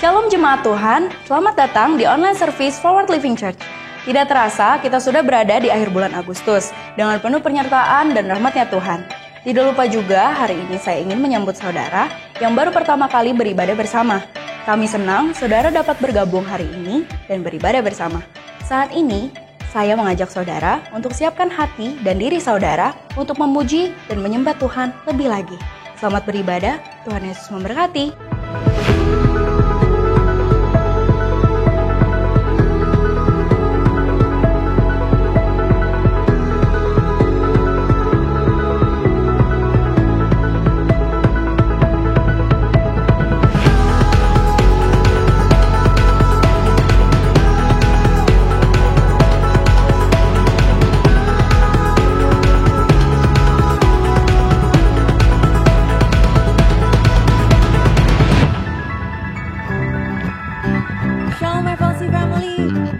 Shalom Jemaat Tuhan, selamat datang di online service Forward Living Church. Tidak terasa kita sudah berada di akhir bulan Agustus dengan penuh penyertaan dan rahmat-Nya Tuhan. Tidak lupa juga hari ini saya ingin menyambut saudara yang baru pertama kali beribadah bersama. Kami senang saudara dapat bergabung hari ini dan beribadah bersama. Saat ini saya mengajak saudara untuk siapkan hati dan diri saudara untuk memuji dan menyembah Tuhan lebih lagi. Selamat beribadah, Tuhan Yesus memberkati.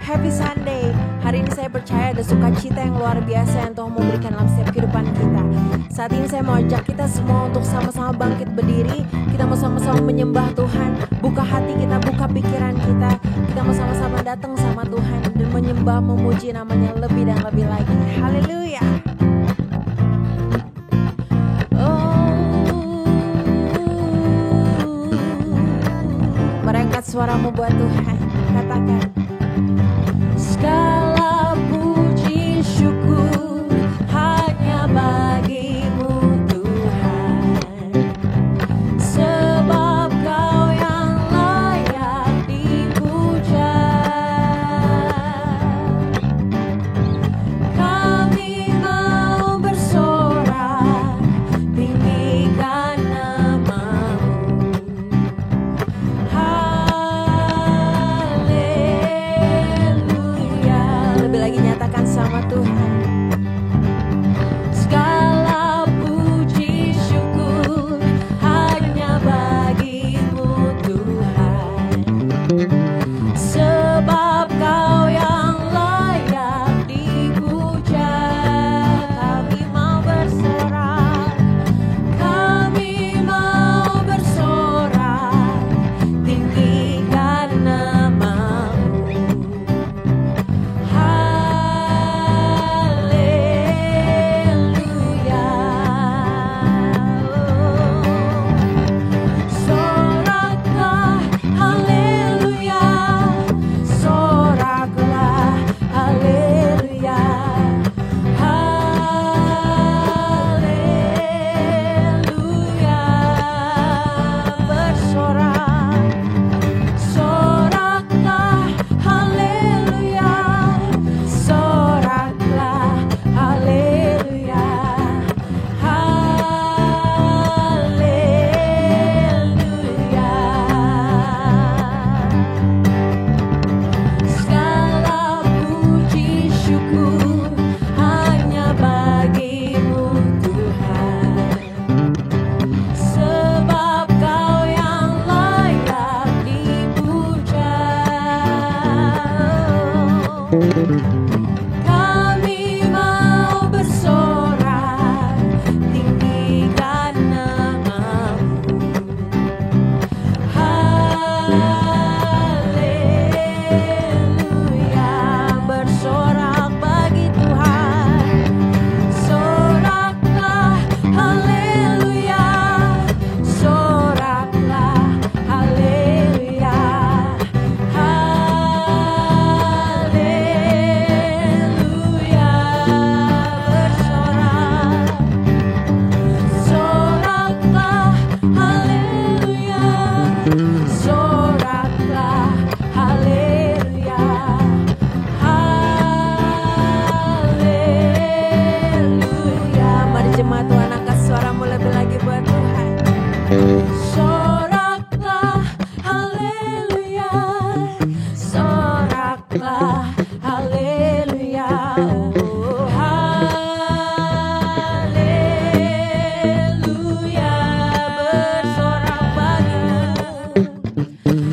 Happy Sunday. Hari ini saya percaya ada sukacita yang luar biasa yang Tuhan mau berikan dalam setiap kehidupan kita. Saat ini saya mau ajak kita semua untuk sama-sama bangkit berdiri. Kita mau sama-sama menyembah Tuhan. Buka hati kita, buka pikiran kita. Kita mau sama-sama datang sama Tuhan dan menyembah, memuji namanya lebih dan lebih lagi. Haleluya. Merangkat suaramu buat Tuhan. Katakan. Segala puji syukur hanya bagimu Tuhan, sebab Kau yang layak dipuja. Kami mau bersorak tinggikan nama-Mu. Lagi nyatakan sama Tuhan. Segala puji syukur hanya bagimu Tuhan, sebab Kau yang layak dipuja. Kami mau bersorak, kami mau bersorak tinggikan nama-Mu. Kami mau bersorak tinggikan nama-Mu. Haleluya. Bersorak bagi Tuhan. Soraklah haleluya. Soraklah haleluya. Jemaat Tuhan, angkat suaramu lebih lagi buat Tuhan. Soraklah haleluya, soraklah haleluya. Oh, haleluya. Bersorak bagimu.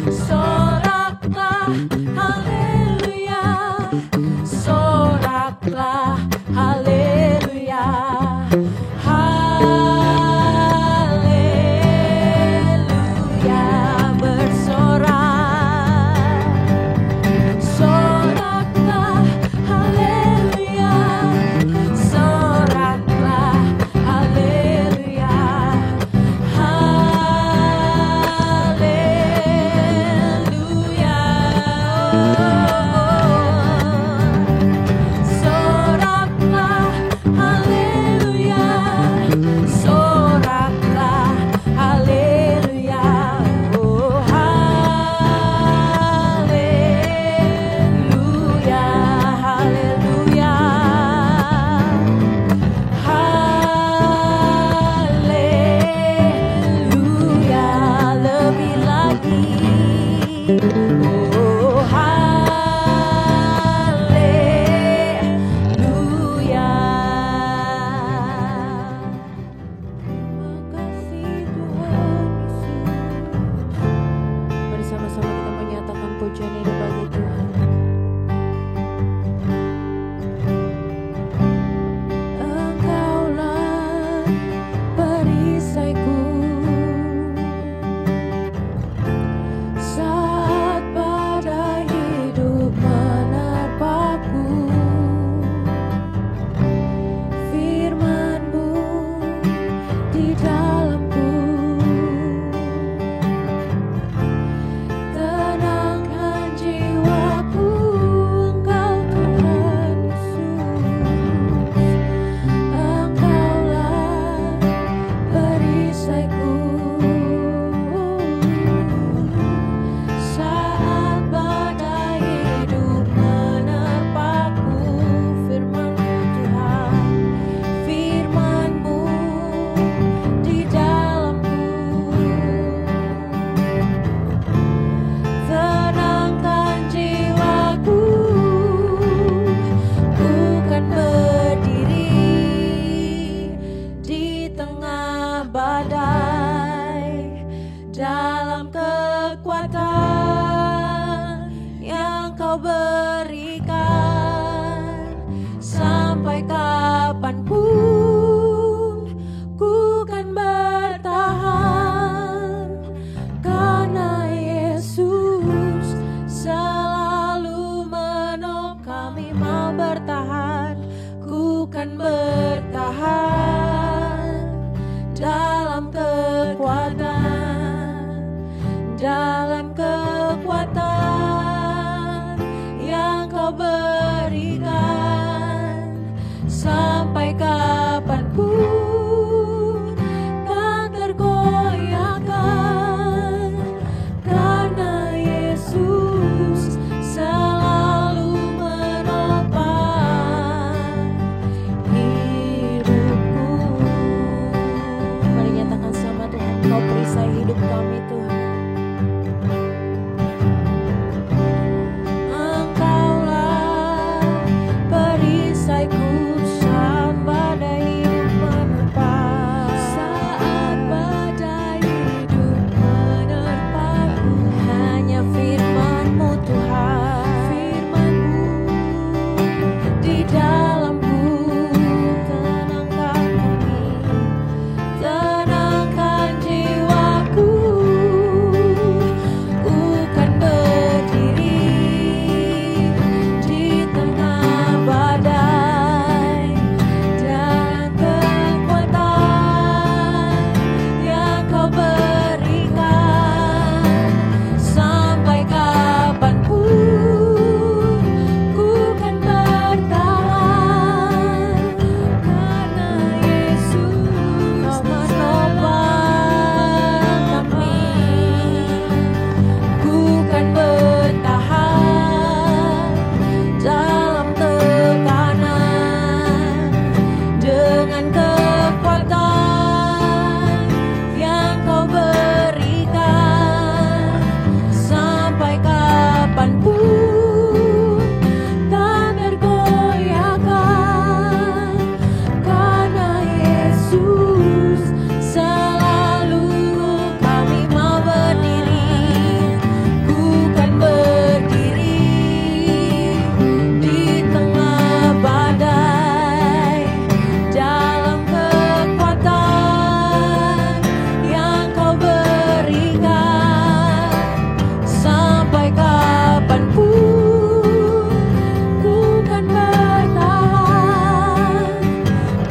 Soraklah haleluya, soraklah haleluya. Haleluya. kekuatan, dalam kekuatan yang Kau berikan, sampai kapanpun tak tergoyahkan, karena Yesus selalu menopang hidupku. Mari nyatakan sama Tuhan, Kau perisai hidup kami Tuhan. Engkaulah perisaiku saat badai hidup menerpa. Saat badai hidup menerpaku, hanya firman-Mu Tuhan, firman-Mu di dalamku tenangkan kami, tenangkan jiwaku. Ku kan berdiri di tengah badai, dan kekuatan yang Kau berikan, sampai kapanpun ku kan bertahan, karena Yesus Kau menopang kami. Ku kan bertahan dalam tekanan, dengan kekuatan yang Kau berikan, sampai kapanpun tak tergoyahkan, karena Yesus selalu. Kami mau berdiri, ku kan berdiri di tengah badai, dalam kekuatan yang Kau berikan, sampai kapanpun ku kan bertahan,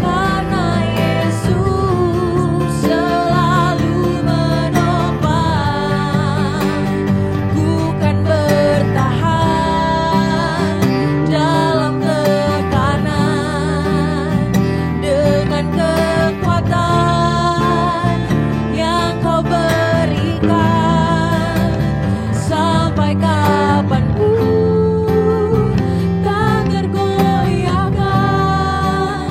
karena Yesus selalu menopang. Ku kan bertahan dalam tekanan, dengan kekuatan yang Kau berikan, sampai kapanpun tak tergoyahkan,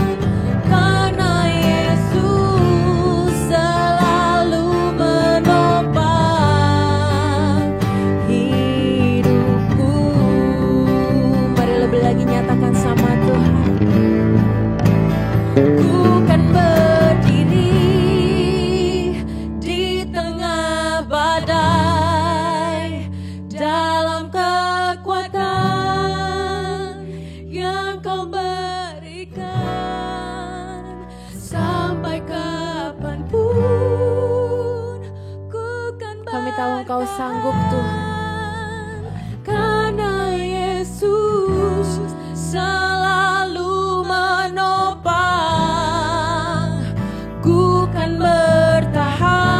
karena Yesus selalu menopang hidupku. Mari lebih lagi nyatakan sama Tuhan. Ku kan berdiri di tengah badai, dalam kekuatan yang Kau berikan, sampai kapanpun ku kan bertahan. Kami tahu Engkau sanggup Tuhan, karena Yesus selalu menopang. Ku kan bertahan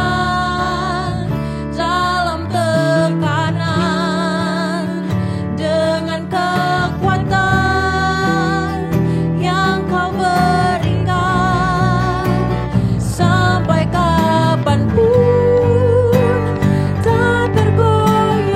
dalam tekanan, dengan kekuatan yang Kau berikan, sampai kapanpun tak tergoyahkan,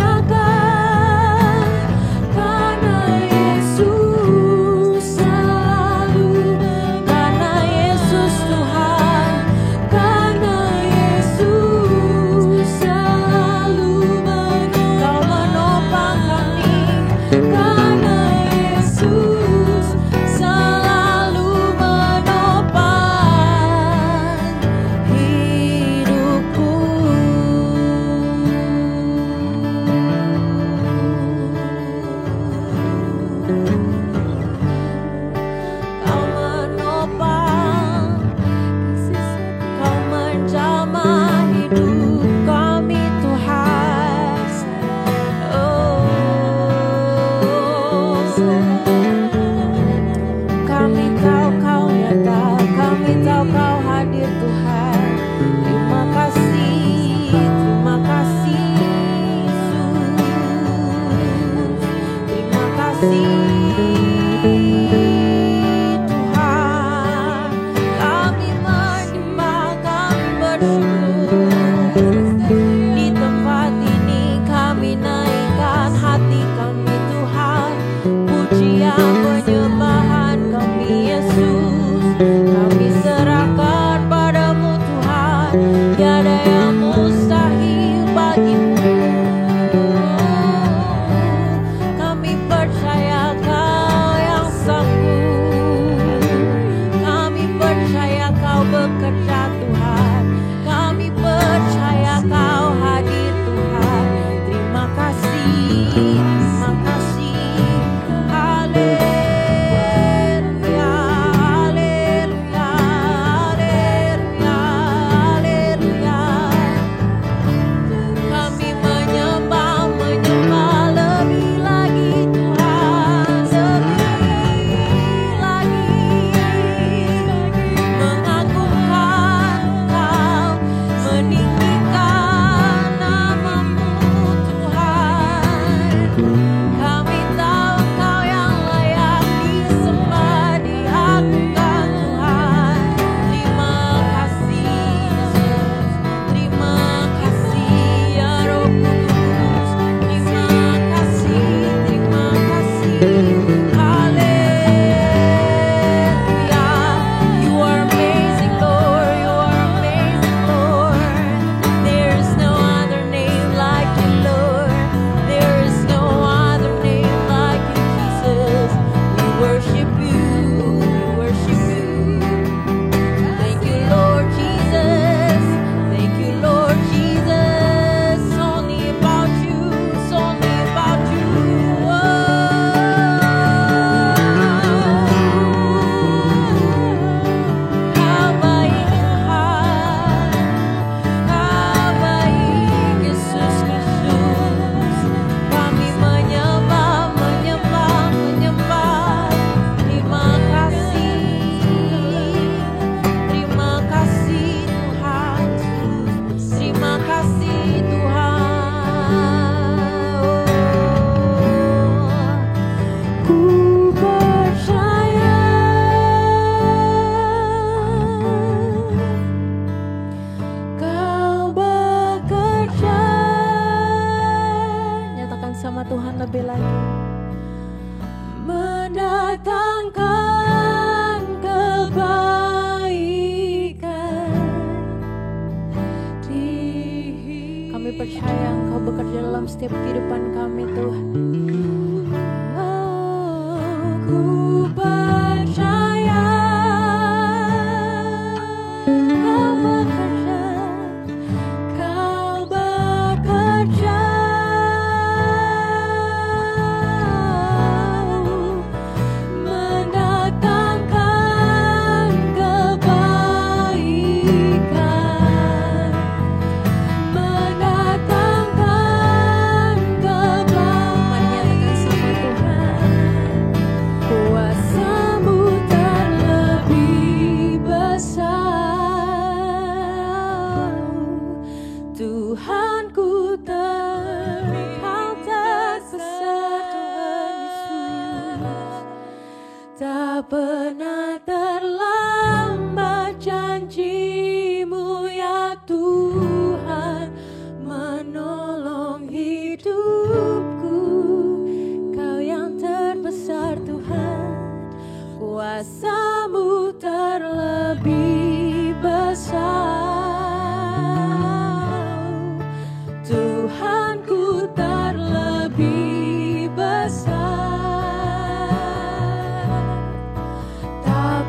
ada yang mustahil bagimu. Kami percaya Kau yang sanggup. Kami percaya Kau bekerja Tuhan. Kami percaya Kau hadir Tuhan. Terima kasih, terima kasih. Haleluya, haleluya, haleluya, haleluya. Kami menyembah, menyembah lebih lagi Tuhan, lebih lagi mengagungkan Kau, meninggikan namamu Tuhan. Kami tahu Kau yang layak disembah, diagungkan Tuhan. Terima kasih Yesus, terima kasih ya Roh Kudus, terima kasih, terima kasih. Haleluya. You are amazing Lord, you are amazing Lord. There is no other name like you Lord. There is no other name like you Jesus. We worship you, we worship you. Thank you Lord Jesus, thank you Lord Jesus. It's only about you, it's only about you. Kau baik Tuhan, Kau baik Yesus Kristus. Kami menyembah, menyembah, menyembah. Terima kasih Tuhan, terima kasih Tuhan. Ku percaya Kau bekerja. Nyatakan sama Tuhan lebih lagi. Mendatangkan kebaikan. Kami percaya Engkau bekerja dalam setiap kehidupan kami Tuhan. Ku percaya Kau bekerja, Kau bekerja. Mendatangkan kebaikan, mendatangkan kebaikan. Mari nyatakan sama Tuhan. Kuasa-Mu terlebih besar, Tuhanku Kau terbesar Tuhan Yesus. Tak pernah terlambat janji-Mu ya Tuhan, menolong hidupku. Kau yang terbesar Tuhan, kuasa-Mu terlebih besar, Tuhanku terlebih besar. Tak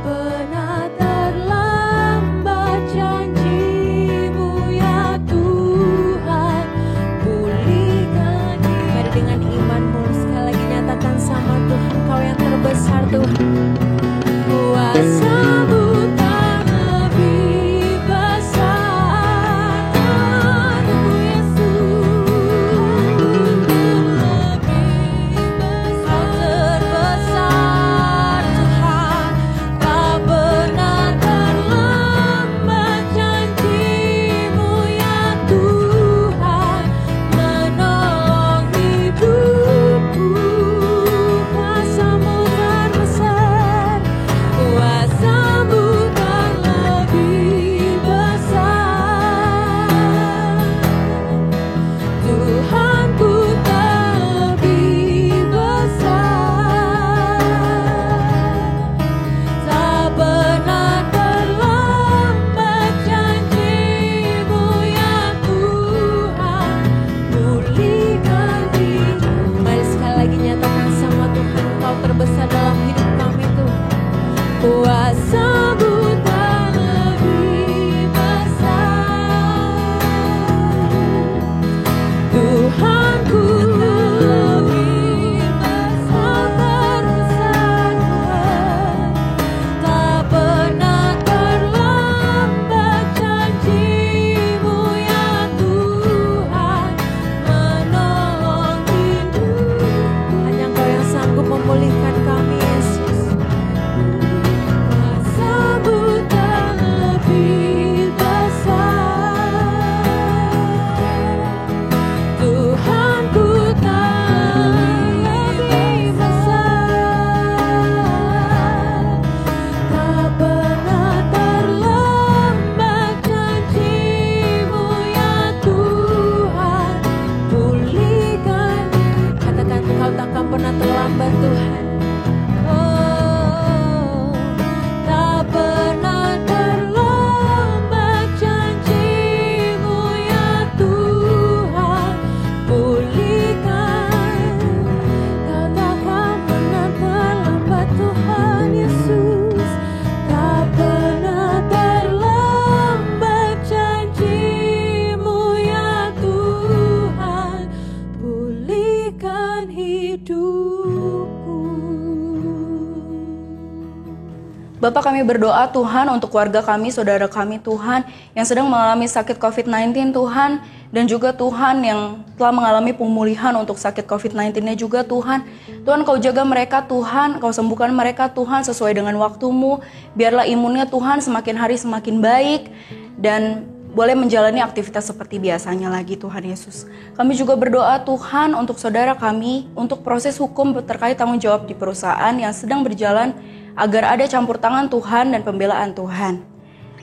Bapak, kami berdoa Tuhan untuk keluarga kami, saudara kami Tuhan yang sedang mengalami sakit COVID-19 Tuhan, dan juga Tuhan yang telah mengalami pemulihan untuk sakit COVID-19-nya juga Tuhan. Tuhan, Kau jaga mereka Tuhan, Kau sembuhkan mereka Tuhan sesuai dengan waktu-Mu. Biarlah imunnya Tuhan semakin hari semakin baik dan boleh menjalani aktivitas seperti biasanya lagi Tuhan Yesus. Kami juga berdoa Tuhan untuk saudara kami, untuk proses hukum terkait tanggung jawab di perusahaan yang sedang berjalan, agar ada campur tangan Tuhan dan pembelaan Tuhan.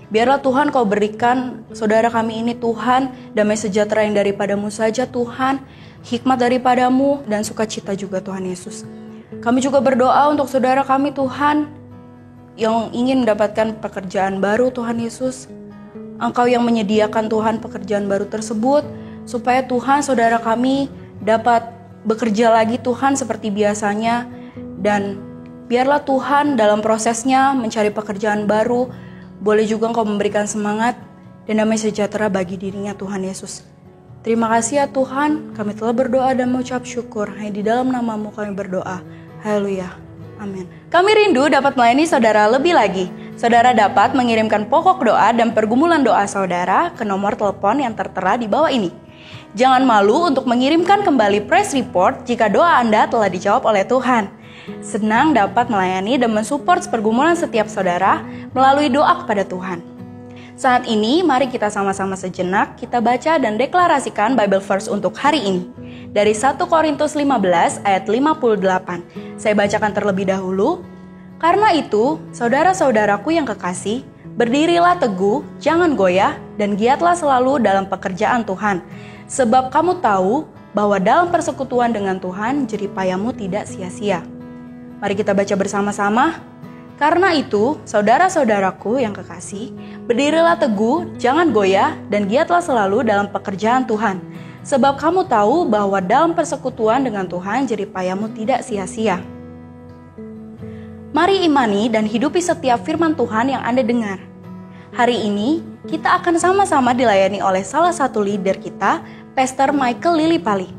Biarlah Tuhan Kau berikan saudara kami ini Tuhan, damai sejahtera yang daripada-Mu saja Tuhan, hikmat daripada-Mu dan sukacita juga Tuhan Yesus. Kami juga berdoa untuk saudara kami Tuhan, yang ingin mendapatkan pekerjaan baru Tuhan Yesus. Engkau yang menyediakan Tuhan pekerjaan baru tersebut, supaya Tuhan saudara kami dapat bekerja lagi Tuhan seperti biasanya, dan biarlah Tuhan dalam prosesnya mencari pekerjaan baru, boleh juga Engkau memberikan semangat dan damai sejahtera bagi dirinya Tuhan Yesus. Terima kasih ya Tuhan, kami telah berdoa dan mengucap syukur, hanya di dalam nama-Mu kami berdoa. Haleluya. Amin. Kami rindu dapat melayani saudara lebih lagi. Saudara dapat mengirimkan pokok doa dan pergumulan doa saudara ke nomor telepon yang tertera di bawah ini. Jangan malu untuk mengirimkan kembali praise report jika doa Anda telah dijawab oleh Tuhan. Senang dapat melayani dan mensupport pergumulan setiap saudara melalui doa kepada Tuhan. Saat ini mari kita sama-sama sejenak kita baca dan deklarasikan Bible verse untuk hari ini. Dari 1 Korintus 15 ayat 58. Saya bacakan terlebih dahulu. Karena itu, saudara-saudaraku yang kekasih, berdirilah teguh, jangan goyah, dan giatlah selalu dalam pekerjaan Tuhan. Sebab kamu tahu bahwa dalam persekutuan dengan Tuhan, jerih payahmu tidak sia-sia. Mari kita baca bersama-sama. Karena itu, saudara-saudaraku yang kekasih, berdirilah teguh, jangan goyah, dan giatlah selalu dalam pekerjaan Tuhan. Sebab kamu tahu bahwa dalam persekutuan dengan Tuhan, jerih payahmu tidak sia-sia. Mari imani dan hidupi setiap firman Tuhan yang Anda dengar. Hari ini, kita akan sama-sama dilayani oleh salah satu leader kita, Pastor Michael Lilipali.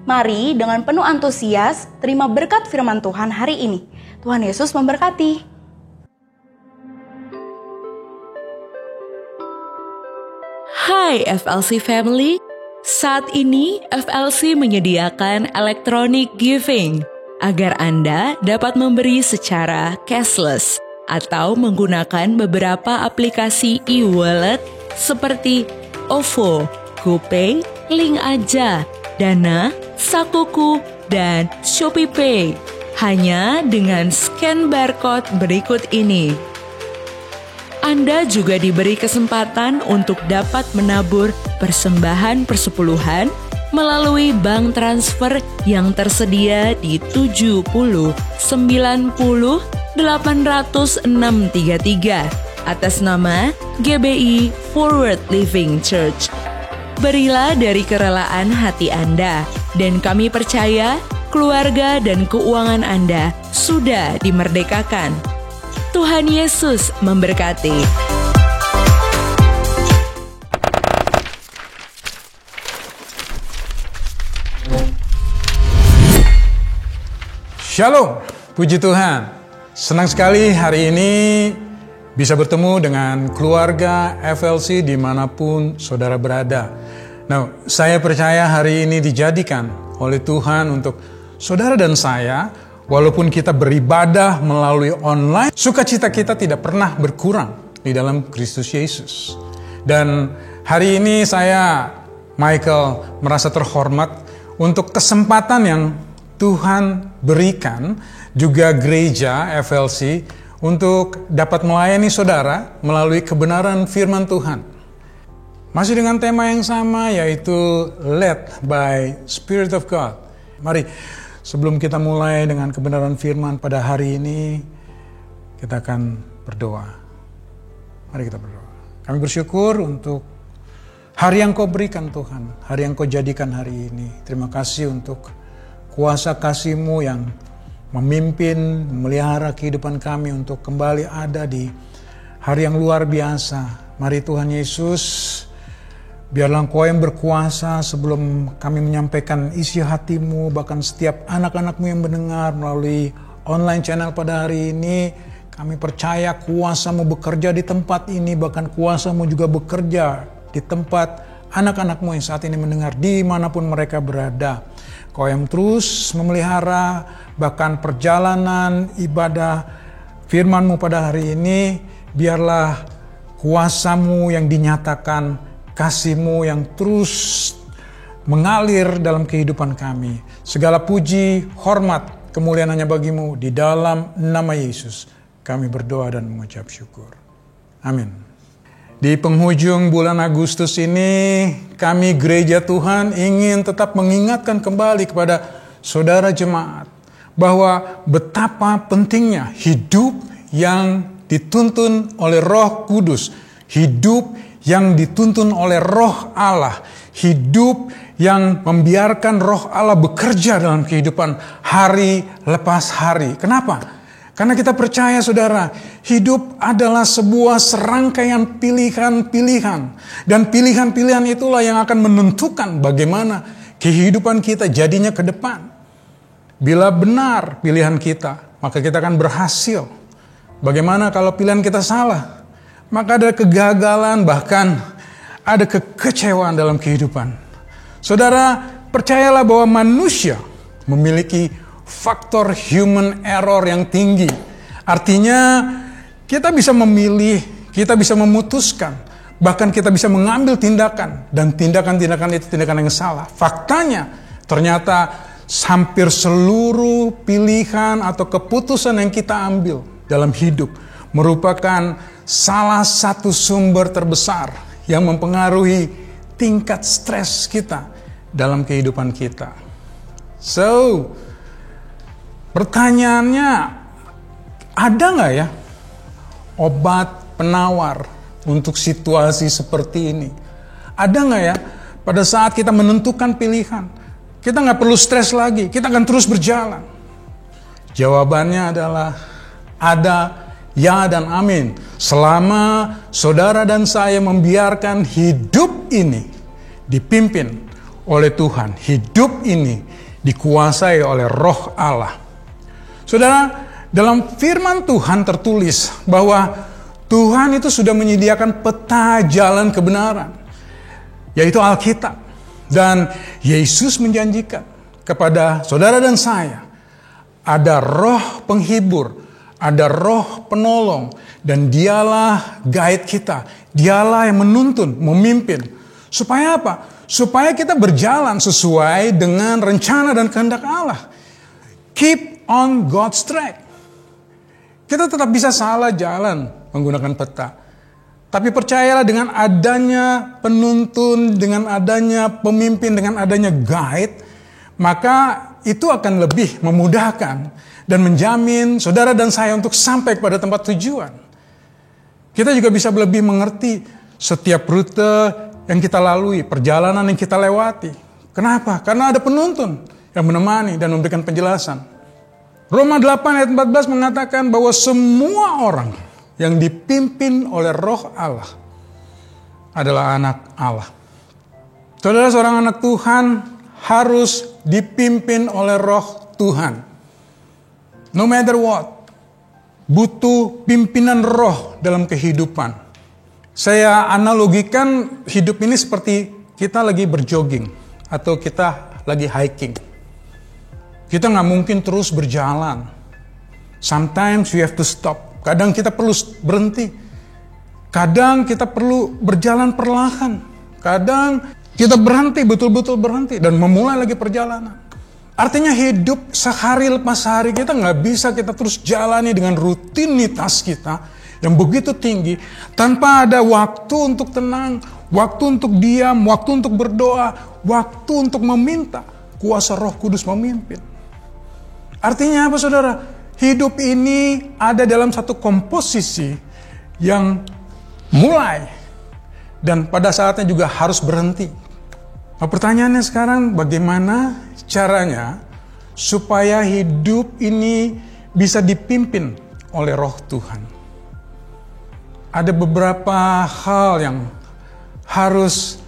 Mari dengan penuh antusias, terima berkat firman Tuhan hari ini. Tuhan Yesus memberkati. Hai FLC Family, saat ini FLC menyediakan electronic giving agar Anda dapat memberi secara cashless atau menggunakan beberapa aplikasi e-wallet seperti OVO, GoPay, Link Aja, Dana, Sakuku, dan ShopeePay. Hanya dengan scan barcode berikut ini. Anda juga diberi kesempatan untuk dapat menabur persembahan persepuluhan melalui bank transfer yang tersedia di 70 90 80633 atas nama GBI Forward Living Church. Berilah dari kerelaan hati Anda, dan kami percaya keluarga dan keuangan Anda sudah dimerdekakan. Tuhan Yesus memberkati. Shalom, puji Tuhan. Senang sekali hari ini bisa bertemu dengan keluarga FLC dimanapun saudara berada. Nah, saya percaya hari ini dijadikan oleh Tuhan untuk saudara dan saya, walaupun kita beribadah melalui online, sukacita kita tidak pernah berkurang di dalam Kristus Yesus. Dan hari ini saya, Michael, merasa terhormat untuk kesempatan yang Tuhan berikan juga gereja FLC untuk dapat melayani saudara melalui kebenaran firman Tuhan. Masih dengan tema yang sama, yaitu led by Spirit of God. Mari, sebelum kita mulai dengan kebenaran firman pada hari ini, kita akan berdoa. Mari kita berdoa. Kami bersyukur untuk hari yang Kau berikan Tuhan, hari yang Kau jadikan hari ini. Terima kasih untuk kuasa kasih-Mu yang memimpin, memelihara kehidupan kami untuk kembali ada di hari yang luar biasa. Mari Tuhan Yesus, biarlah Engkau yang berkuasa sebelum kami menyampaikan isi hati-Mu, bahkan setiap anak-anak-Mu yang mendengar melalui online channel pada hari ini, Kami percaya kuasa-Mu bekerja di tempat ini, bahkan kuasa-Mu juga bekerja di tempat anak-anak-Mu yang saat ini mendengar dimanapun mereka berada. Kau yang terus memelihara bahkan perjalanan ibadah firman-Mu pada hari ini, biarlah kuasa-Mu yang dinyatakan, kasih-Mu yang terus mengalir dalam kehidupan kami. Segala puji, hormat, kemuliaan hanya bagi-Mu, di dalam nama Yesus kami berdoa dan mengucap syukur. Amin. Di penghujung bulan Agustus ini, kami Gereja Tuhan ingin tetap mengingatkan kembali kepada saudara jemaat bahwa betapa pentingnya hidup yang dituntun oleh Roh Kudus, hidup yang dituntun oleh Roh Allah, hidup yang membiarkan Roh Allah bekerja dalam kehidupan hari lepas hari. Kenapa? Karena kita percaya saudara, hidup adalah sebuah serangkaian pilihan-pilihan. Dan pilihan-pilihan itulah yang akan menentukan bagaimana kehidupan kita jadinya ke depan. Bila benar pilihan kita, maka kita akan berhasil. Bagaimana kalau pilihan kita salah? Maka ada kegagalan, bahkan ada kekecewaan dalam kehidupan. Saudara, percayalah bahwa manusia memiliki faktor human error yang tinggi. Artinya kita bisa memilih, kita bisa memutuskan, bahkan kita bisa mengambil tindakan. Dan tindakan-tindakan itu tindakan yang salah. Faktanya ternyata hampir seluruh pilihan atau keputusan yang kita ambil dalam hidup merupakan salah satu sumber terbesar yang mempengaruhi tingkat stres kita dalam kehidupan kita. So, pertanyaannya, ada nggak ya obat penawar untuk situasi seperti ini? Ada nggak ya pada saat kita menentukan pilihan, kita nggak perlu stres lagi, kita akan terus berjalan? Jawabannya adalah ada, ya dan amin. Selama saudara dan saya membiarkan hidup ini dipimpin oleh Tuhan, hidup ini dikuasai oleh Roh Allah. Saudara, dalam firman Tuhan tertulis bahwa Tuhan itu sudah menyediakan peta jalan kebenaran, yaitu Alkitab. Dan Yesus menjanjikan kepada saudara dan saya, ada roh penghibur, ada roh penolong, dan dialah guide kita. Dialah yang menuntun, memimpin. Supaya apa? Supaya kita berjalan sesuai dengan rencana dan kehendak Allah. Keep on God's track. Kita tetap bisa salah jalan menggunakan peta. Tapi percayalah, dengan adanya penuntun, dengan adanya pemimpin, dengan adanya guide, maka itu akan lebih memudahkan dan menjamin saudara dan saya untuk sampai kepada tempat tujuan. Kita juga bisa lebih mengerti setiap rute yang kita lalui, perjalanan yang kita lewati. Kenapa? Karena ada penuntun yang menemani dan memberikan penjelasan. Roma 8 ayat 14 mengatakan bahwa semua orang yang dipimpin oleh Roh Allah adalah anak Allah. Saudara, seorang anak Tuhan harus dipimpin oleh Roh Tuhan. No matter what, butuh pimpinan roh dalam kehidupan. Saya analogikan hidup ini seperti kita lagi berjogging atau kita lagi hiking. Kita nggak mungkin terus berjalan. Sometimes we have to stop. Kadang kita perlu berhenti. Kadang kita perlu berjalan perlahan. Kadang kita berhenti, betul-betul berhenti. Dan memulai lagi perjalanan. Artinya hidup sehari lepas hari kita nggak bisa kita terus jalani dengan rutinitas kita yang begitu tinggi. Tanpa ada waktu untuk tenang, waktu untuk diam, waktu untuk berdoa, waktu untuk meminta kuasa Roh Kudus memimpin. Artinya apa saudara? Hidup ini ada dalam satu komposisi yang mulai dan pada saatnya juga harus berhenti. Nah, pertanyaannya sekarang, bagaimana caranya supaya hidup ini bisa dipimpin oleh Roh Tuhan? Ada beberapa hal yang harus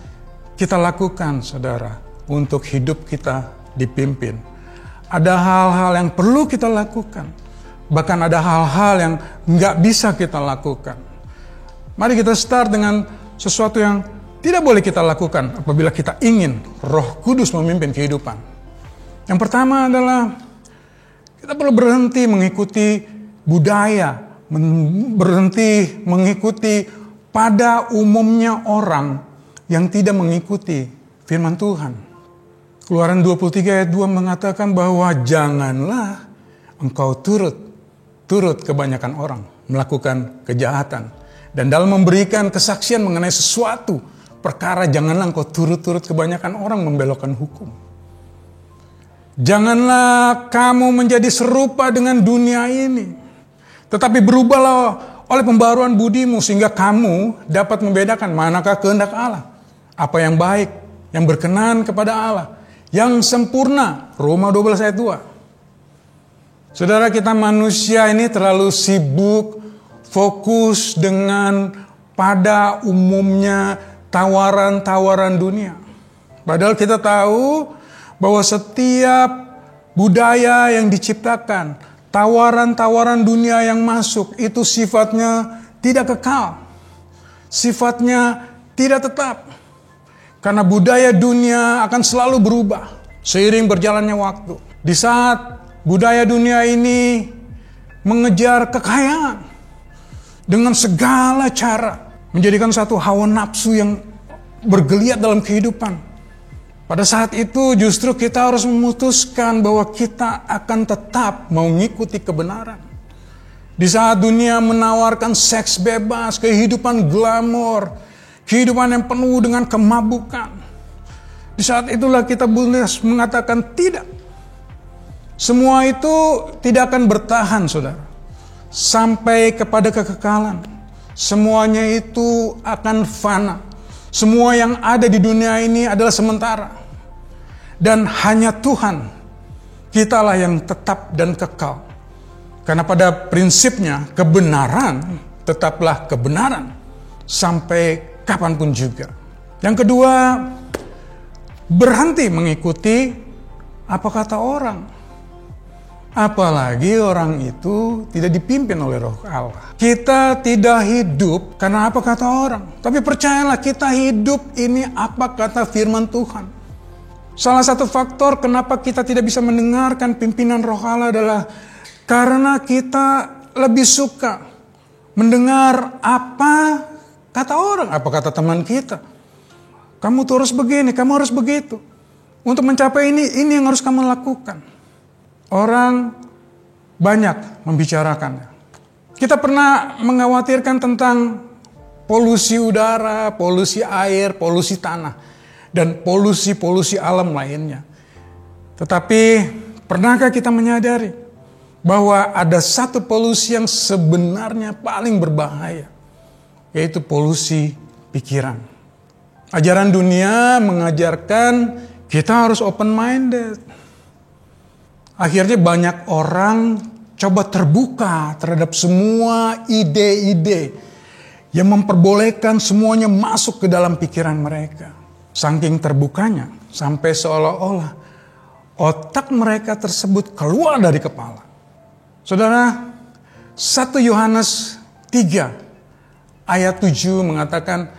kita lakukan saudara untuk hidup kita dipimpin. Ada hal-hal yang perlu kita lakukan Bahkan ada hal-hal yang nggak bisa kita lakukan. Mari kita start dengan sesuatu yang tidak boleh kita lakukan apabila kita ingin Roh Kudus memimpin kehidupan. Yang pertama adalah kita perlu berhenti mengikuti budaya, berhenti mengikuti pada umumnya orang yang tidak mengikuti firman Tuhan. Keluaran 23 ayat 2 mengatakan bahwa janganlah engkau turut kebanyakan orang melakukan kejahatan. Dan dalam memberikan kesaksian mengenai sesuatu perkara, janganlah engkau turut kebanyakan orang membelokkan hukum. Janganlah kamu menjadi serupa dengan dunia ini, tetapi berubahlah oleh pembaruan budimu sehingga kamu dapat membedakan manakah kehendak Allah, apa yang baik, yang berkenan kepada Allah, yang sempurna. Roma 12 ayat 2. Saudara, kita manusia ini terlalu sibuk, fokus dengan pada umumnya tawaran-tawaran dunia. Padahal kita tahu bahwa setiap budaya yang diciptakan, tawaran-tawaran dunia yang masuk itu sifatnya tidak kekal. Sifatnya tidak tetap. Karena budaya dunia akan selalu berubah seiring berjalannya waktu. Di saat budaya dunia ini mengejar kekayaan dengan segala cara, menjadikan satu hawa nafsu yang bergeliat dalam kehidupan. Pada saat itu justru kita harus memutuskan bahwa kita akan tetap mengikuti kebenaran. Di saat dunia menawarkan seks bebas, kehidupan glamor, kehidupan yang penuh dengan kemabukan, di saat itulah kita boleh mengatakan tidak. Semua itu tidak akan bertahan, saudara, sampai kepada kekekalan. Semuanya itu akan fana. Semua yang ada di dunia ini adalah sementara. Dan hanya Tuhan, kitalah yang tetap dan kekal. Karena pada prinsipnya kebenaran tetaplah kebenaran sampai kapanpun juga. Yang kedua, berhenti mengikuti apa kata orang. Apalagi orang itu tidak dipimpin oleh Roh Allah. Kita tidak hidup karena apa kata orang. Tapi percayalah, kita hidup ini apa kata firman Tuhan. Salah satu faktor kenapa kita tidak bisa mendengarkan pimpinan Roh Allah adalah karena kita lebih suka mendengar apa kata orang, apa kata teman kita. Kamu tuh harus begini, kamu harus begitu. Untuk mencapai ini yang harus kamu lakukan. Orang banyak membicarakannya. Kita pernah mengkhawatirkan tentang polusi udara, polusi air, polusi tanah, dan polusi alam lainnya. Tetapi pernahkah kita menyadari bahwa ada satu polusi yang sebenarnya paling berbahaya, yaitu polusi pikiran. Ajaran dunia mengajarkan kita harus open-minded. Akhirnya banyak orang coba terbuka terhadap semua ide-ide yang memperbolehkan semuanya masuk ke dalam pikiran mereka. Saking terbukanya, sampai seolah-olah otak mereka tersebut keluar dari kepala. Saudara, 1 Yohanes 3 ayat 7 mengatakan,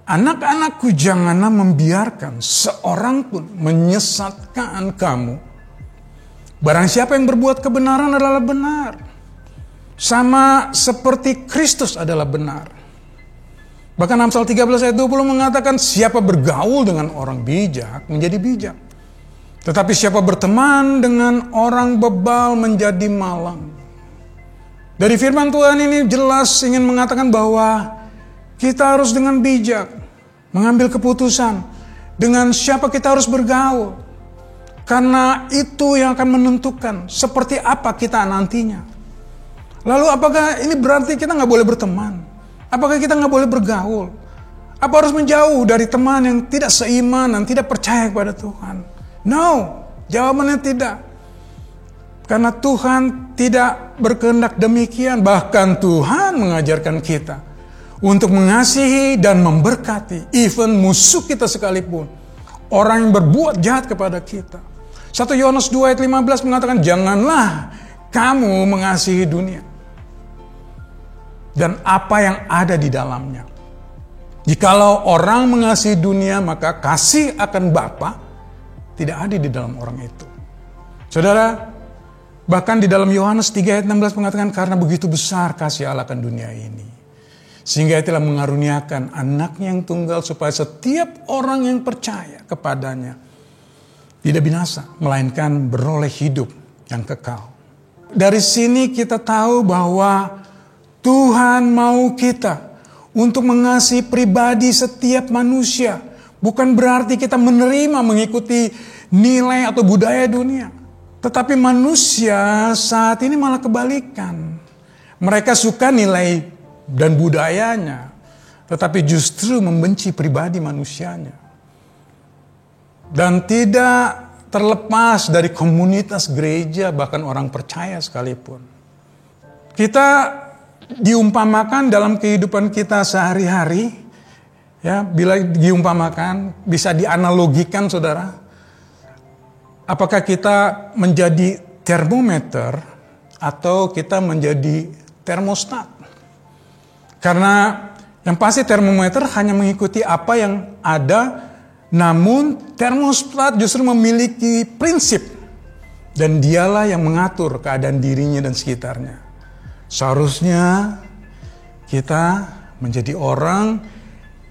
anak-anakku, janganlah membiarkan seorang pun menyesatkan kamu. Barang siapa yang berbuat kebenaran adalah benar, sama seperti Kristus adalah benar. Bahkan Amsal 13 ayat 20 mengatakan, siapa bergaul dengan orang bijak menjadi bijak, tetapi siapa berteman dengan orang bebal menjadi malang. Dari firman Tuhan ini jelas ingin mengatakan bahwa kita harus dengan bijak mengambil keputusan dengan siapa kita harus bergaul. Karena itu yang akan menentukan seperti apa kita nantinya. Lalu apakah ini berarti kita nggak boleh berteman? Apakah kita nggak boleh bergaul? Apa harus menjauh dari teman yang tidak seiman dan tidak percaya kepada Tuhan? No, jawabannya tidak. Karena Tuhan tidak berkehendak demikian. Bahkan Tuhan mengajarkan kita untuk mengasihi dan memberkati even musuh kita sekalipun. Orang yang berbuat jahat kepada kita. 1 Yohanes 2 ayat 15 mengatakan, janganlah kamu mengasihi dunia dan apa yang ada di dalamnya. Jikalau orang mengasihi dunia, maka kasih akan Bapa tidak ada di dalam orang itu. Saudara, bahkan di dalam Yohanes 3 ayat 16 mengatakan, karena begitu besar kasih Allah akan dunia ini, sehingga Ia telah mengaruniakan anaknya yang tunggal, supaya setiap orang yang percaya kepadanya tidak binasa, melainkan beroleh hidup yang kekal. Dari sini kita tahu bahwa Tuhan mau kita untuk mengasihi pribadi setiap manusia. Bukan berarti kita menerima mengikuti nilai atau budaya dunia. Tetapi manusia saat ini malah kebalikan. Mereka suka nilai dan budayanya, tetapi justru membenci pribadi manusianya. Dan tidak terlepas dari komunitas gereja, bahkan orang percaya sekalipun. Kita diumpamakan dalam kehidupan kita sehari-hari, ya, bila diumpamakan bisa dianalogikan, saudara, apakah kita menjadi termometer atau kita menjadi termostat? Karena yang pasti termometer hanya mengikuti apa yang ada, namun termostat justru memiliki prinsip dan dialah yang mengatur keadaan dirinya dan sekitarnya. Seharusnya kita menjadi orang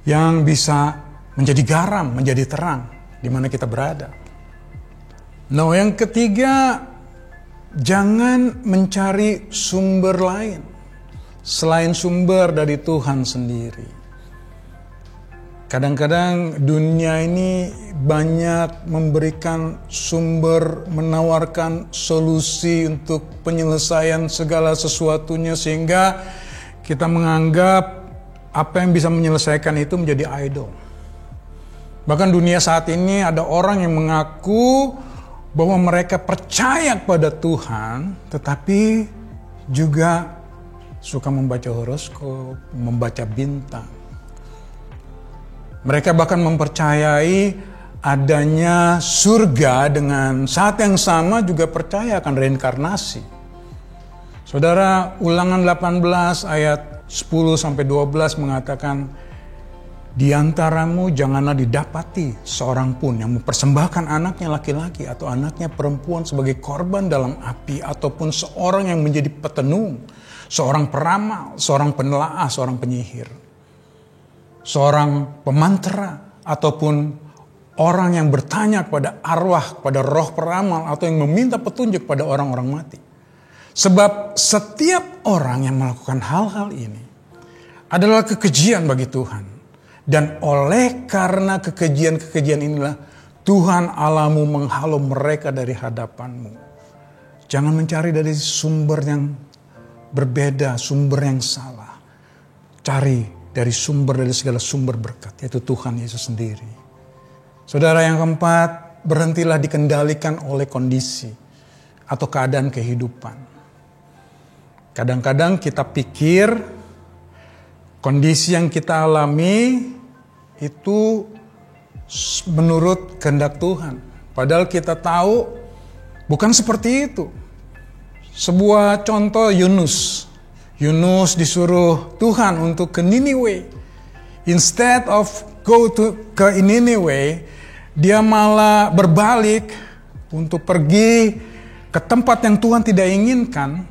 yang bisa menjadi garam, menjadi terang di mana kita berada. Nah, yang ketiga, jangan mencari sumber lain selain sumber dari Tuhan sendiri. Kadang-kadang dunia ini banyak memberikan sumber, menawarkan solusi untuk penyelesaian segala sesuatunya, sehingga kita menganggap apa yang bisa menyelesaikan itu menjadi idol. Bahkan dunia saat ini ada orang yang mengaku bahwa mereka percaya kepada Tuhan, tetapi juga suka membaca horoskop, membaca bintang. Mereka bahkan mempercayai adanya surga, dengan saat yang sama juga percaya akan reinkarnasi. Saudara, Ulangan 18 ayat 10-12 mengatakan, di antaramu janganlah didapati seorang pun yang mempersembahkan anaknya laki-laki atau anaknya perempuan sebagai korban dalam api, ataupun seorang yang menjadi petenung, seorang peramal, seorang penelaah, seorang penyihir, seorang pemantera, ataupun orang yang bertanya kepada arwah, kepada roh peramal, atau yang meminta petunjuk pada orang-orang mati. Sebab setiap orang yang melakukan hal-hal ini adalah kekejian bagi Tuhan. Dan oleh karena kekejian-kekejian inilah Tuhan Allahmu menghalau mereka dari hadapanmu. Jangan mencari dari sumber yang berbeda, sumber yang salah. Cari dari segala sumber berkat, yaitu Tuhan Yesus sendiri. Saudara, yang keempat, berhentilah dikendalikan oleh kondisi atau keadaan kehidupan. Kadang-kadang kita pikir kondisi yang kita alami itu menurut kehendak Tuhan. Padahal kita tahu bukan seperti itu. Sebuah contoh, Yunus disuruh Tuhan untuk ke Niniwe. Instead of ke Niniwe, dia malah berbalik untuk pergi ke tempat yang Tuhan tidak inginkan.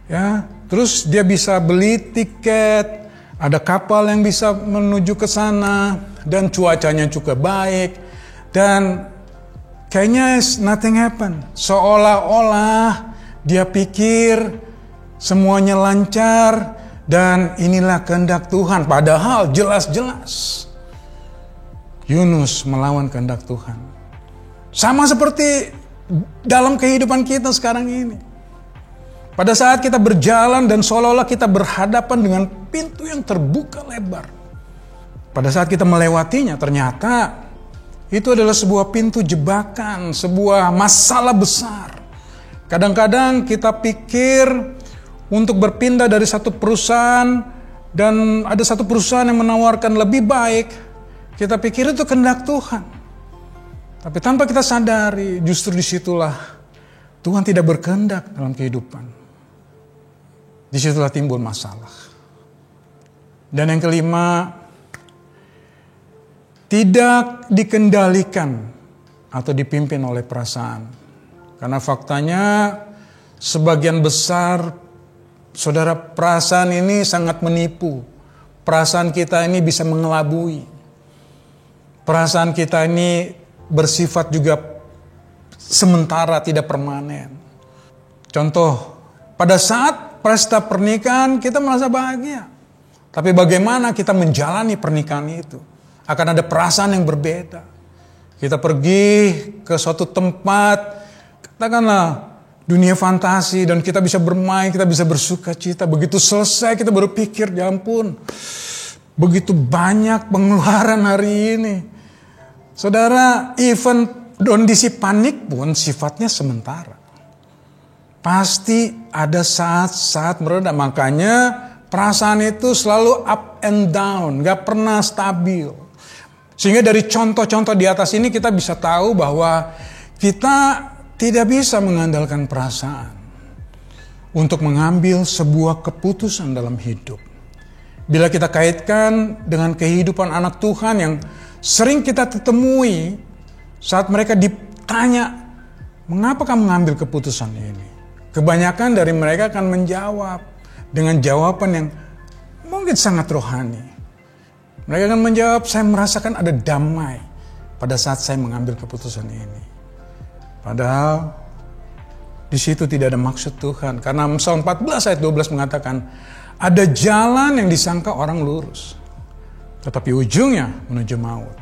Ya, terus dia bisa beli tiket, ada kapal yang bisa menuju ke sana, dan cuacanya juga baik. Dan kayaknya nothing happen. Seolah-olah dia pikir semuanya lancar dan inilah kehendak Tuhan. Padahal jelas-jelas Yunus melawan kehendak Tuhan. Sama seperti dalam kehidupan kita sekarang ini. Pada saat kita berjalan dan seolah-olah kita berhadapan dengan pintu yang terbuka lebar. Pada saat kita melewatinya, ternyata itu adalah sebuah pintu jebakan, sebuah masalah besar. Kadang-kadang kita pikir untuk berpindah dari satu perusahaan dan ada satu perusahaan yang menawarkan lebih baik, kita pikir itu kehendak Tuhan. Tapi tanpa kita sadari, justru disitulah Tuhan tidak berkehendak dalam kehidupan, disitulah timbul masalah. Dan yang kelima, tidak dikendalikan atau dipimpin oleh perasaan. Karena faktanya sebagian besar, saudara, perasaan ini sangat menipu. Perasaan kita ini bisa mengelabui. Perasaan kita ini bersifat juga sementara, tidak permanen. Contoh, pada saat pesta pernikahan kita merasa bahagia. Tapi bagaimana kita menjalani pernikahan itu? Akan ada perasaan yang berbeda. Kita pergi ke suatu tempat, katakanlah dunia fantasi, dan kita bisa bermain, kita bisa bersuka cita. Begitu selesai kita baru pikir, ya ampun, begitu banyak pengeluaran hari ini. Saudara, even kondisi panik pun sifatnya sementara. Pasti ada saat-saat mereda. Makanya perasaan itu selalu up and down, gak pernah stabil. Sehingga dari contoh-contoh di atas ini kita bisa tahu bahwa kita tidak bisa mengandalkan perasaan untuk mengambil sebuah keputusan dalam hidup. Bila kita kaitkan dengan kehidupan anak Tuhan yang sering kita temui saat mereka ditanya, mengapa kamu mengambil keputusan ini? Kebanyakan dari mereka akan menjawab dengan jawaban yang mungkin sangat rohani. Mereka akan menjawab, saya merasakan ada damai pada saat saya mengambil keputusan ini. Padahal di situ tidak ada maksud Tuhan. Karena Amsal 14 ayat 12 mengatakan, ada jalan yang disangka orang lurus, tetapi ujungnya menuju maut.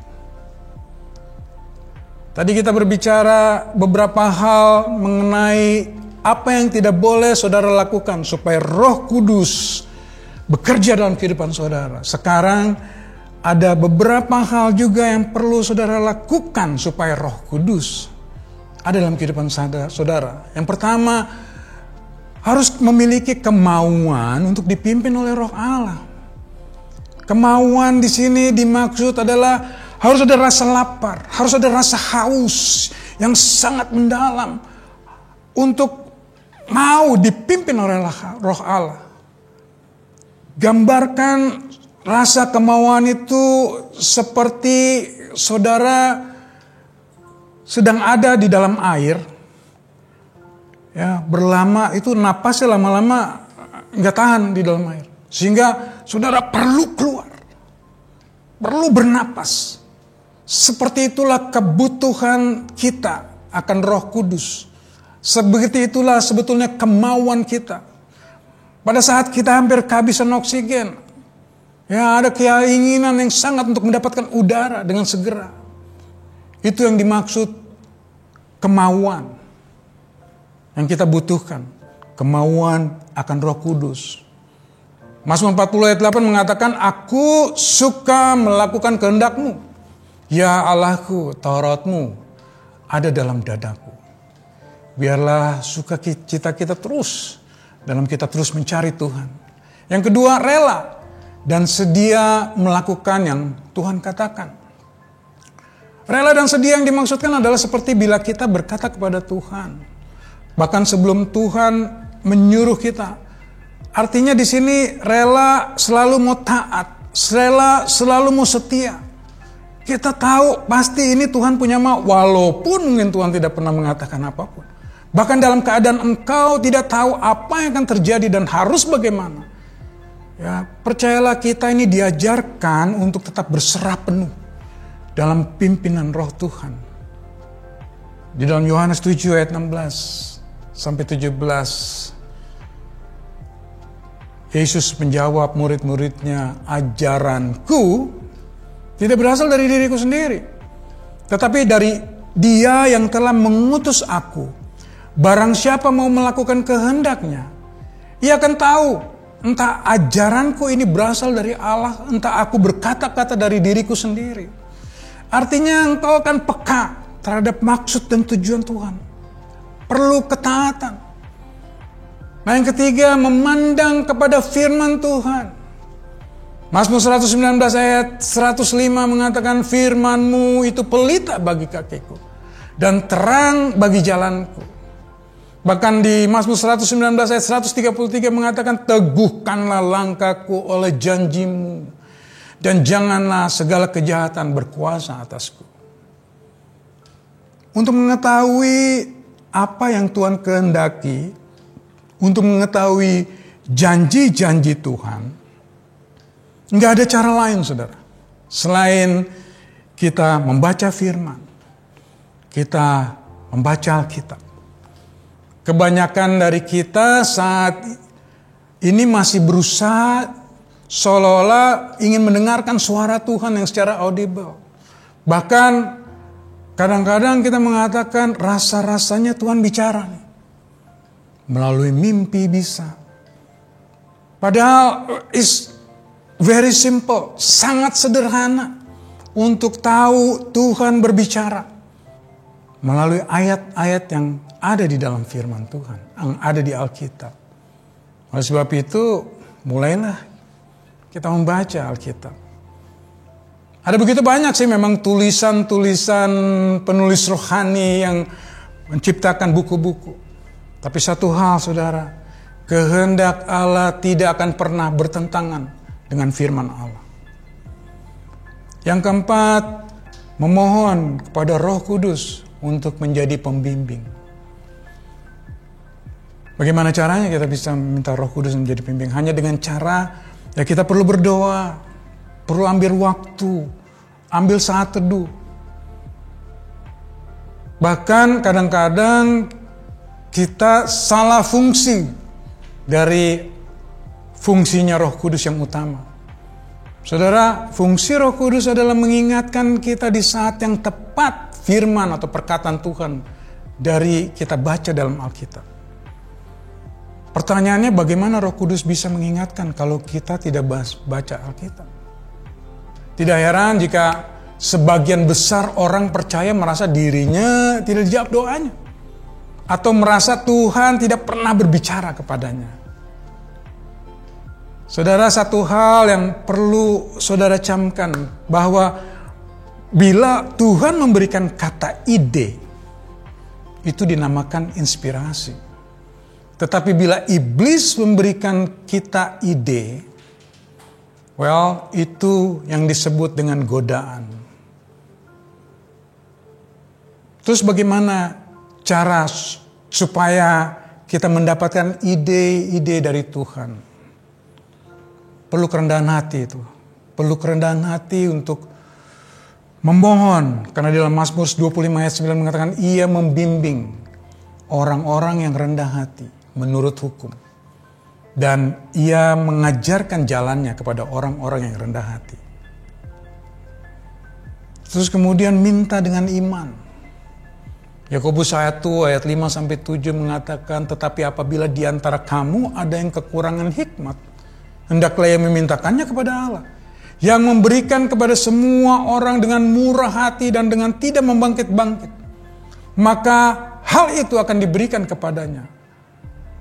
Tadi kita berbicara beberapa hal mengenai apa yang tidak boleh saudara lakukan supaya Roh Kudus bekerja dalam kehidupan saudara. Sekarang ada beberapa hal juga yang perlu saudara lakukan supaya Roh Kudus ada dalam kehidupan saudara. Yang pertama, harus memiliki kemauan untuk dipimpin oleh Roh Allah. Kemauan di sini dimaksud adalah harus ada rasa lapar, harus ada rasa haus yang sangat mendalam untuk mau dipimpin oleh Roh Allah. Gambarkan rasa kemauan itu seperti saudara sedang ada di dalam air, ya, berlama itu napasnya lama-lama nggak tahan di dalam air, sehingga saudara perlu keluar, perlu bernapas. Seperti itulah kebutuhan kita akan Roh Kudus. Seperti itulah sebetulnya kemauan kita. Pada saat kita hampir kehabisan oksigen, ya, ada keinginan yang sangat untuk mendapatkan udara dengan segera. Itu yang dimaksud kemauan yang kita butuhkan. Kemauan akan Roh Kudus. Mazmur 40 ayat 8 mengatakan, aku suka melakukan kehendak-Mu. Ya Allahku, Taurat-Mu ada dalam dadaku. Biarlah sukacita kita terus dalam kita terus mencari Tuhan. Yang kedua, rela dan sedia melakukan yang Tuhan katakan. Rela dan sedia yang dimaksudkan adalah seperti bila kita berkata kepada Tuhan, bahkan sebelum Tuhan menyuruh kita. Artinya di sini rela selalu mau taat, rela selalu mau setia. Kita tahu pasti ini Tuhan punya mau, walaupun mungkin Tuhan tidak pernah mengatakan apapun. Bahkan dalam keadaan engkau tidak tahu apa yang akan terjadi dan harus bagaimana. Ya, percayalah kita ini diajarkan untuk tetap berserah penuh dalam pimpinan Roh Tuhan. Di dalam Yohanes 7 ayat 16 sampai 17, Yesus menjawab murid-muridnya, ajaranku tidak berasal dari diriku sendiri, tetapi dari Dia yang telah mengutus aku. Barang siapa mau melakukan kehendaknya, ia akan tahu entah ajaranku ini berasal dari Allah, entah aku berkata-kata dari diriku sendiri. Artinya engkau akan peka terhadap maksud dan tujuan Tuhan. Perlu ketaatan. Nah, yang ketiga, memandang kepada firman Tuhan. Mazmur 119 ayat 105 mengatakan, firman-Mu itu pelita bagi kakiku dan terang bagi jalanku. Bahkan di Mazmur 119 ayat 133 mengatakan, teguhkanlah langkahku oleh janjimu, dan janganlah segala kejahatan berkuasa atasku. Untuk mengetahui apa yang Tuhan kehendaki, untuk mengetahui janji-janji Tuhan, nggak ada cara lain, saudara, selain kita membaca firman, kita membaca Alkitab. Kebanyakan dari kita saat ini masih berusaha seolah-olah ingin mendengarkan suara Tuhan yang secara audible. Bahkan kadang-kadang kita mengatakan rasa-rasanya Tuhan bicara nih. Melalui mimpi bisa. Padahal is very simple, sangat sederhana untuk tahu Tuhan berbicara melalui ayat-ayat yang ada di dalam firman Tuhan, yang ada di Alkitab. Oleh sebab itu, mulailah kita membaca Alkitab. Ada begitu banyak sih memang tulisan-tulisan penulis rohani yang menciptakan buku-buku. Tapi satu hal, saudara, kehendak Allah tidak akan pernah bertentangan dengan firman Allah. Yang keempat, memohon kepada Roh Kudus untuk menjadi pembimbing. Bagaimana caranya kita bisa minta Roh Kudus menjadi pembimbing? Hanya dengan cara ya kita perlu berdoa, perlu ambil waktu, ambil saat teduh. Bahkan kadang-kadang kita salah fungsi dari fungsinya Roh Kudus yang utama. Saudara, fungsi Roh Kudus adalah mengingatkan kita di saat yang tepat firman atau perkataan Tuhan dari kita baca dalam Alkitab. Pertanyaannya, bagaimana Roh Kudus bisa mengingatkan kalau kita tidak baca Alkitab? Tidak heran jika sebagian besar orang percaya merasa dirinya tidak dijawab doanya, atau merasa Tuhan tidak pernah berbicara kepadanya. Saudara, satu hal yang perlu saudara camkan, bahwa bila Tuhan memberikan kata ide, itu dinamakan inspirasi. Tetapi bila iblis memberikan kita ide, well, itu yang disebut dengan godaan. Terus bagaimana cara supaya kita mendapatkan ide-ide dari Tuhan? Perlu kerendahan hati itu. Perlu kerendahan hati untuk memohon. Karena dalam Mazmur 25 ayat 9 mengatakan, ia membimbing orang-orang yang rendah hati menurut hukum. Dan ia mengajarkan jalannya kepada orang-orang yang rendah hati. Terus kemudian minta dengan iman. Yakobus 1 ayat 5-7 mengatakan, tetapi apabila di antara kamu ada yang kekurangan hikmat, hendaklah ia memintakannya kepada Allah, yang memberikan kepada semua orang dengan murah hati dan dengan tidak membangkit-bangkit. Maka hal itu akan diberikan kepadanya.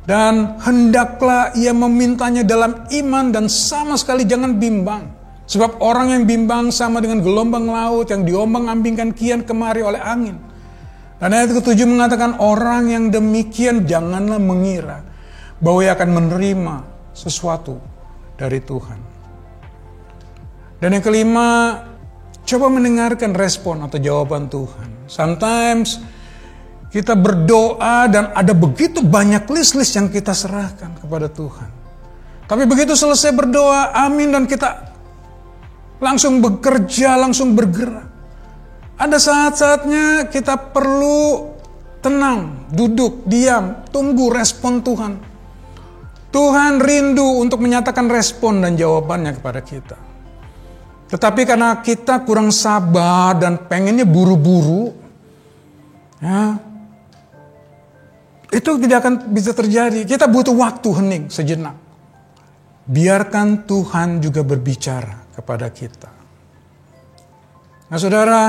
Dan hendaklah ia memintanya dalam iman dan sama sekali jangan bimbang. Sebab orang yang bimbang sama dengan gelombang laut yang diombang-ambingkan kian kemari oleh angin. Dan ayat ke-7 mengatakan, orang yang demikian janganlah mengira bahwa ia akan menerima sesuatu dari Tuhan. Dan yang kelima, coba mendengarkan respon atau jawaban Tuhan. Sometimes kita berdoa dan ada begitu banyak list-list yang kita serahkan kepada Tuhan. Tapi begitu selesai berdoa, amin, dan kita langsung bekerja, langsung bergerak. Ada saat-saatnya kita perlu tenang, duduk, diam, tunggu respon Tuhan. Tuhan rindu untuk menyatakan respon dan jawabannya kepada kita. Tetapi karena kita kurang sabar dan pengennya buru-buru, ya, itu tidak akan bisa terjadi. Kita butuh waktu hening sejenak. Biarkan Tuhan juga berbicara kepada kita. Nah, saudara,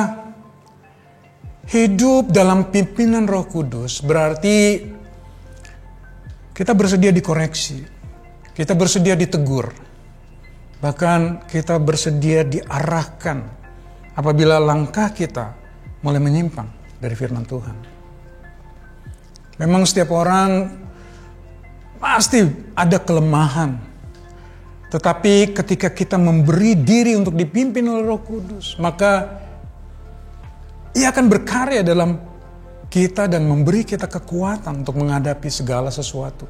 hidup dalam pimpinan Roh Kudus berarti kita bersedia dikoreksi, kita bersedia ditegur, bahkan kita bersedia diarahkan apabila langkah kita mulai menyimpang dari firman Tuhan. Memang setiap orang pasti ada kelemahan. Tetapi ketika kita memberi diri untuk dipimpin oleh Roh Kudus, maka Ia akan berkarya dalam kita dan memberi kita kekuatan untuk menghadapi segala sesuatu.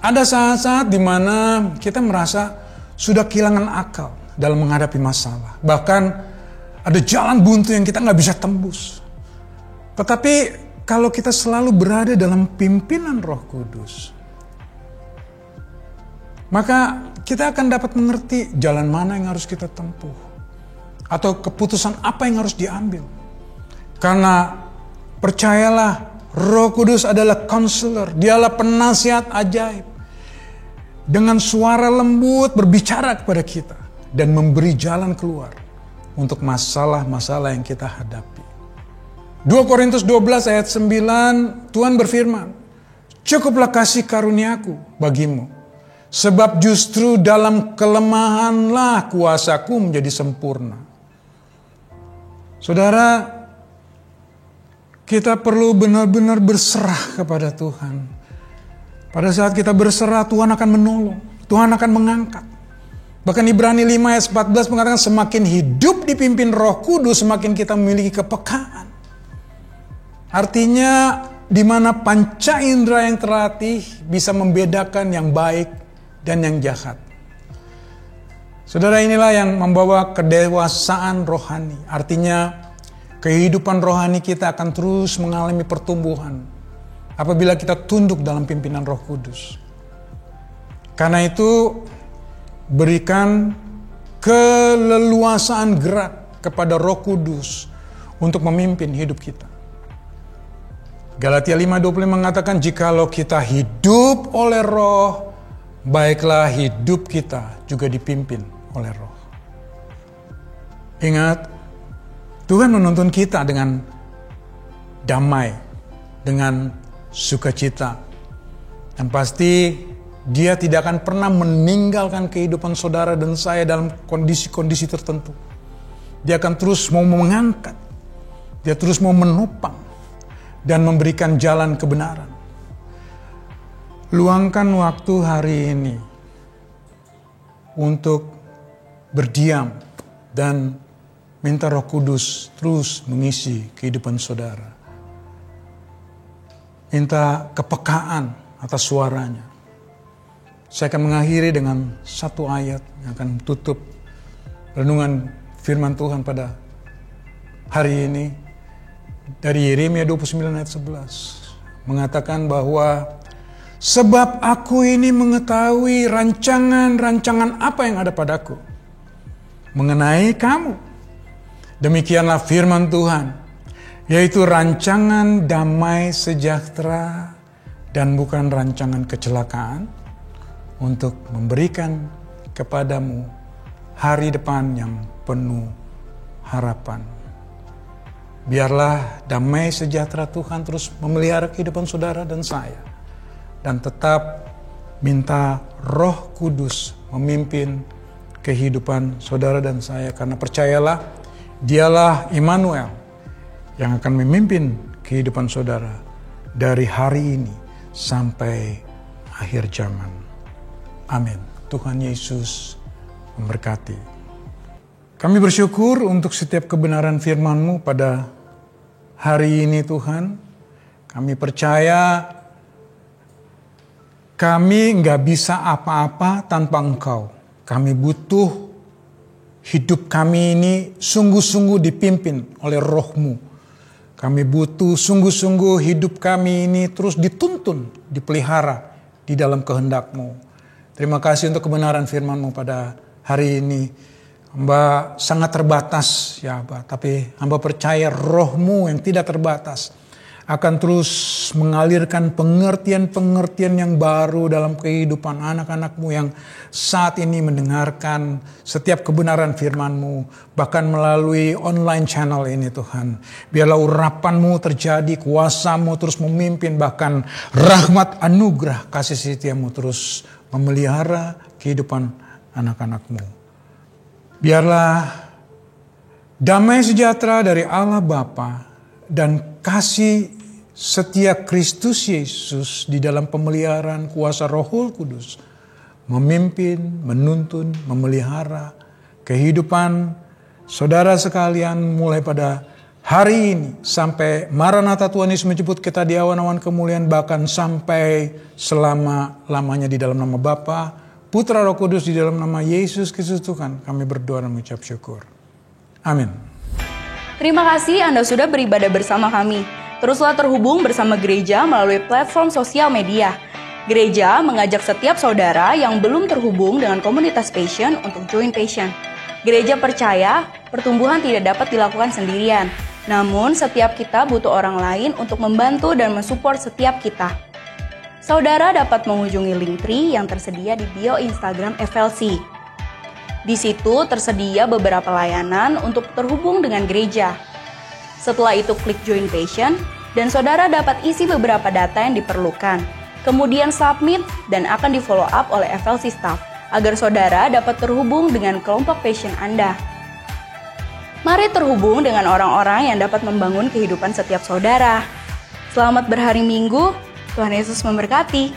Ada saat-saat di mana kita merasa sudah kehilangan akal dalam menghadapi masalah. Bahkan ada jalan buntu yang kita nggak bisa tembus. Tetapi kalau kita selalu berada dalam pimpinan Roh Kudus, maka kita akan dapat mengerti jalan mana yang harus kita tempuh. Atau keputusan apa yang harus diambil. Karena percayalah, Roh Kudus adalah counselor. Dialah penasihat ajaib. Dengan suara lembut berbicara kepada kita. Dan memberi jalan keluar untuk masalah-masalah yang kita hadapi. 2 Korintus 12 ayat 9, Tuhan berfirman, "Cukuplah kasih karuniaku bagimu. Sebab justru dalam kelemahanlah kuasaku menjadi sempurna." Saudara, kita perlu benar-benar berserah kepada Tuhan. Pada saat kita berserah, Tuhan akan menolong. Tuhan akan mengangkat. Bahkan Ibrani 5 ayat 14 mengatakan semakin hidup dipimpin Roh Kudus, semakin kita memiliki kepekaan. Artinya di mana panca indera yang terlatih bisa membedakan yang baik dan yang jahat. Saudara, inilah yang membawa kedewasaan rohani. Artinya kehidupan rohani kita akan terus mengalami pertumbuhan apabila kita tunduk dalam pimpinan Roh Kudus. Karena itu berikan keleluasaan gerak kepada Roh Kudus untuk memimpin hidup kita. Galatia 5:20 mengatakan jikalau kita hidup oleh Roh, baiklah hidup kita juga dipimpin oleh Roh. Ingat, Tuhan menuntun kita dengan damai, dengan sukacita. Dan pasti Dia tidak akan pernah meninggalkan kehidupan saudara dan saya dalam kondisi-kondisi tertentu. Dia akan terus mau mengangkat. Dia terus mau menopang dan memberikan jalan kebenaran. Luangkan waktu hari ini untuk berdiam dan minta Roh Kudus terus mengisi kehidupan saudara. Minta kepekaan atas suaranya. Saya akan mengakhiri dengan satu ayat yang akan tutup renungan firman Tuhan pada hari ini. Dari Yeremia 29 ayat 11. Mengatakan bahwa sebab aku ini mengetahui rancangan-rancangan apa yang ada padaku mengenai kamu. Demikianlah firman Tuhan, yaitu rancangan damai sejahtera dan bukan rancangan kecelakaan, untuk memberikan kepadamu hari depan yang penuh harapan. Biarlah damai sejahtera Tuhan terus memelihara kehidupan saudara dan saya. Dan tetap minta Roh Kudus memimpin kehidupan saudara dan saya. Karena percayalah, Dialah Immanuel yang akan memimpin kehidupan saudara dari hari ini sampai akhir zaman. Amin. Tuhan Yesus memberkati. Kami bersyukur untuk setiap kebenaran firman-Mu pada hari ini Tuhan. Kami percaya kami nggak bisa apa-apa tanpa Engkau. Kami butuh hidup kami ini sungguh-sungguh dipimpin oleh Roh-Mu. Kami butuh sungguh-sungguh hidup kami ini terus dituntun, dipelihara di dalam kehendak-Mu. Terima kasih untuk kebenaran firman-Mu pada hari ini. Hamba sangat terbatas ya Abah, tapi hamba percaya Roh-Mu yang tidak terbatas akan terus mengalirkan pengertian-pengertian yang baru dalam kehidupan anak-anak-Mu yang saat ini mendengarkan setiap kebenaran firman-Mu, bahkan melalui online channel ini Tuhan. Biarlah urapan-Mu terjadi, kuasa-Mu terus memimpin, bahkan rahmat anugerah kasih setia-Mu terus memelihara kehidupan anak-anak-Mu. Biarlah damai sejahtera dari Allah Bapa dan kasih setia Kristus Yesus di dalam pemeliharaan kuasa Roh Kudus memimpin, menuntun, memelihara kehidupan saudara sekalian mulai pada hari ini sampai Maranatha Tuhan Yesus menjemput kita di awan-awan kemuliaan, bahkan sampai selama-lamanya di dalam nama Bapa, Putra, Roh Kudus, di dalam nama Yesus Kristus Tuhan. Kami berdoa dan mengucap syukur. Amin. Terima kasih Anda sudah beribadah bersama kami. Teruslah terhubung bersama gereja melalui platform sosial media. Gereja mengajak setiap saudara yang belum terhubung dengan komunitas Passion untuk join Passion. Gereja percaya pertumbuhan tidak dapat dilakukan sendirian. Namun setiap kita butuh orang lain untuk membantu dan mensupport setiap kita. Saudara dapat mengunjungi Linktree yang tersedia di bio Instagram FLC. Di situ tersedia beberapa layanan untuk terhubung dengan gereja. Setelah itu klik Join Passion dan saudara dapat isi beberapa data yang diperlukan. Kemudian submit dan akan di follow up oleh FLC staff agar saudara dapat terhubung dengan kelompok Passion Anda. Mari terhubung dengan orang-orang yang dapat membangun kehidupan setiap saudara. Selamat berhari Minggu, Tuhan Yesus memberkati.